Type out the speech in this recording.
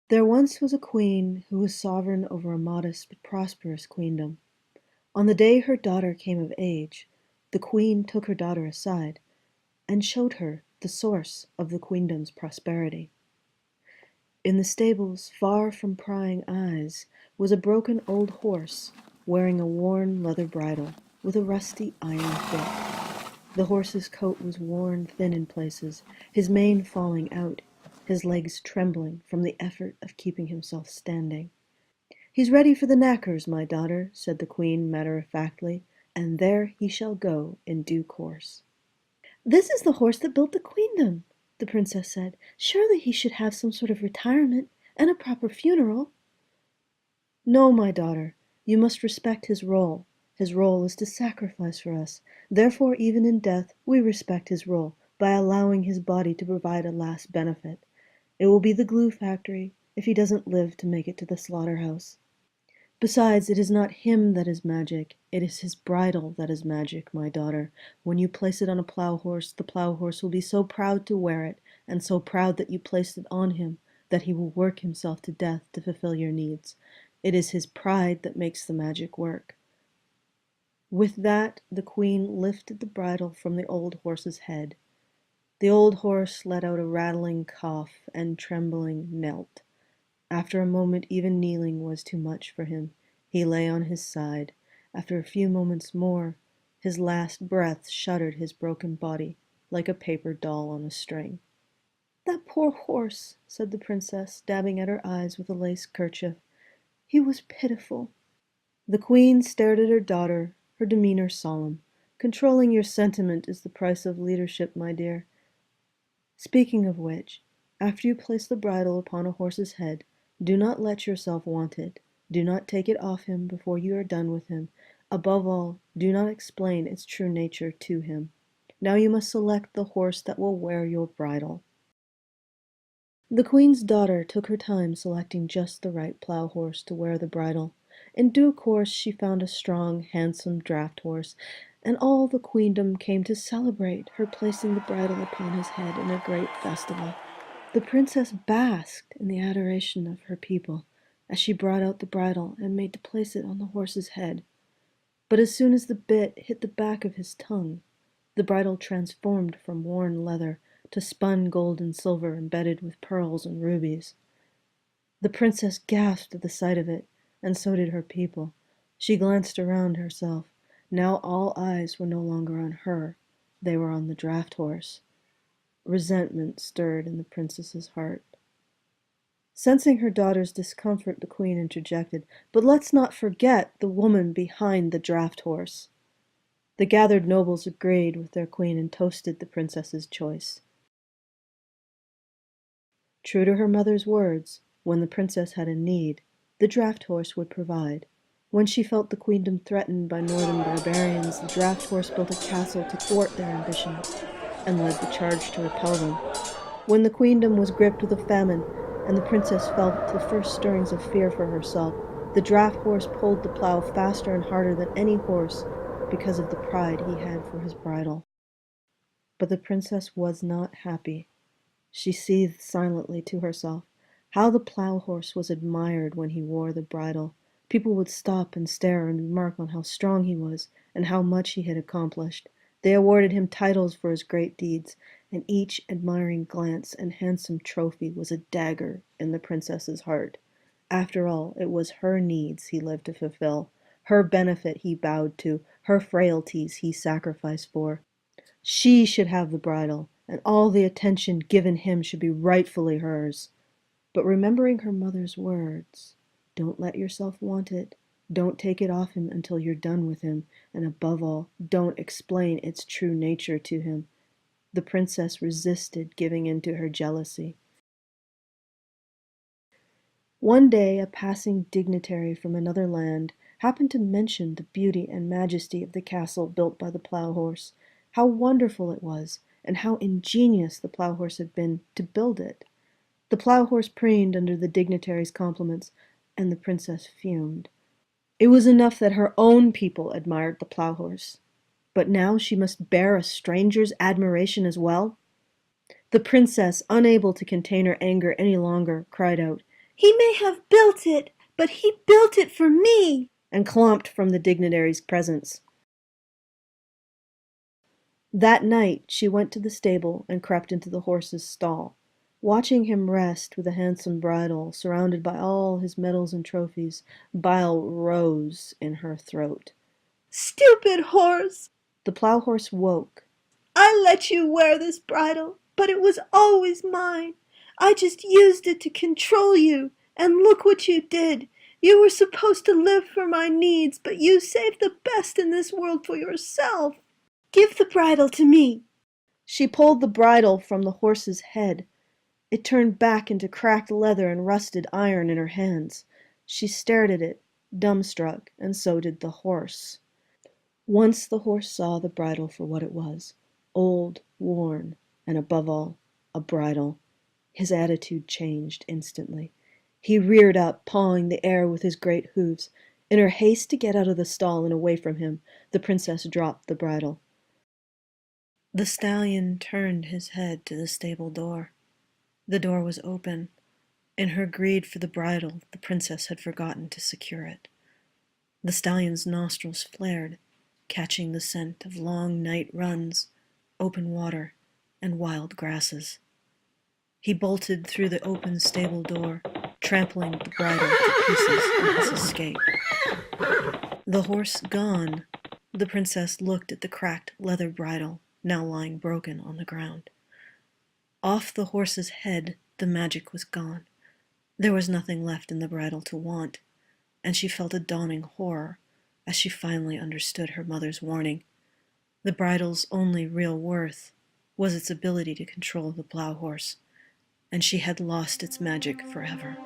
There once was a queen who was sovereign over a modest but prosperous queendom. On the day her daughter came of age, the queen took her daughter aside and showed her the source of the queendom's prosperity. In the stables, far from prying eyes, was a broken old horse wearing a worn leather bridle with a rusty iron bit. The horse's coat was worn thin in places, his mane falling out, his legs trembling from the effort of keeping himself standing. "He's ready for the knackers, my daughter," said the queen matter-of-factly, "and there he shall go in due course." "This is the horse that built the queendom," the princess said. "Surely he should have some sort of retirement and a proper funeral." "No, my daughter, you must respect his role. His role is to sacrifice for us. Therefore, even in death, we respect his role by allowing his body to provide a last benefit. It will be the glue factory if he doesn't live to make it to the slaughterhouse. Besides, it is not him that is magic, it is his bridle that is magic, my daughter. When you place it on a plow horse, the plow horse will be so proud to wear it, and so proud that you placed it on him, that he will work himself to death to fulfill your needs. It is his pride that makes the magic work." With that, the queen lifted the bridle from the old horse's head. The old horse let out a rattling cough, and trembling knelt. After a moment even kneeling was too much for him. He lay on his side. After a few moments more, his last breath shuddered his broken body, like a paper doll on a string. "That poor horse," said the princess, dabbing at her eyes with a lace kerchief. "He was pitiful." The queen stared at her daughter, her demeanor solemn. "Controlling your sentiment is the price of leadership, my dear. Speaking of which, after you place the bridle upon a horse's head, do not let yourself want it. Do not take it off him before you are done with him. Above all, do not explain its true nature to him. Now you must select the horse that will wear your bridle." The queen's daughter took her time selecting just the right plow horse to wear the bridle. In due course she found a strong, handsome draft horse, and all the queendom came to celebrate her placing the bridle upon his head in a great festival. The princess basked in the adoration of her people as she brought out the bridle and made to place it on the horse's head. But as soon as the bit hit the back of his tongue, the bridle transformed from worn leather to spun gold and silver embedded with pearls and rubies. The princess gasped at the sight of it, and so did her people. She glanced around herself. Now all eyes were no longer on her, they were on the draft horse. Resentment stirred in the princess's heart. Sensing her daughter's discomfort, the queen interjected, "But let's not forget the woman behind the draft horse." The gathered nobles agreed with their queen and toasted the princess's choice. True to her mother's words, when the princess had a need, the draft horse would provide. When she felt the queendom threatened by northern barbarians, the draft horse built a castle to thwart their ambitions and led the charge to repel them. When the queendom was gripped with a famine, and the princess felt the first stirrings of fear for herself, the draft horse pulled the plow faster and harder than any horse because of the pride he had for his bridle. But the princess was not happy. She seethed silently to herself. How the plow horse was admired when he wore the bridle. People would stop and stare and remark on how strong he was and how much he had accomplished. They awarded him titles for his great deeds, and each admiring glance and handsome trophy was a dagger in the princess's heart. After all, it was her needs he lived to fulfill, her benefit he bowed to, her frailties he sacrificed for. She should have the bridle, and all the attention given him should be rightfully hers. But remembering her mother's words, "Don't let yourself want it. Don't take it off him until you're done with him, and above all, don't explain its true nature to him," the princess resisted giving in to her jealousy. One day a passing dignitary from another land happened to mention the beauty and majesty of the castle built by the plow horse, how wonderful it was, and how ingenious the plow horse had been to build it. The plow horse preened under the dignitary's compliments, and the princess fumed. It was enough that her own people admired the plow horse, but now she must bear a stranger's admiration as well. The princess, unable to contain her anger any longer, cried out, "He may have built it, but he built it for me," and clomped from the dignitary's presence. That night she went to the stable and crept into the horse's stall. Watching him rest with a handsome bridle, surrounded by all his medals and trophies, bile rose in her throat. "Stupid horse!" The plow horse woke. "I let you wear this bridle, but it was always mine. I just used it to control you, and look what you did. You were supposed to live for my needs, but you saved the best in this world for yourself. Give the bridle to me." She pulled the bridle from the horse's head. It turned back into cracked leather and rusted iron in her hands. She stared at it, dumbstruck, and so did the horse. Once the horse saw the bridle for what it was, old, worn, and above all, a bridle. His attitude changed instantly. He reared up, pawing the air with his great hoofs. In her haste to get out of the stall and away from him, the princess dropped the bridle. The stallion turned his head to the stable door. The door was open. In her greed for the bridle, the princess had forgotten to secure it. The stallion's nostrils flared, catching the scent of long night runs, open water, and wild grasses. He bolted through the open stable door, trampling the bridle to pieces in his escape. The horse gone, the princess looked at the cracked leather bridle, now lying broken on the ground. Off the horse's head, the magic was gone. There was nothing left in the bridle to want, and she felt a dawning horror as she finally understood her mother's warning. The bridle's only real worth was its ability to control the plow horse, and she had lost its magic forever.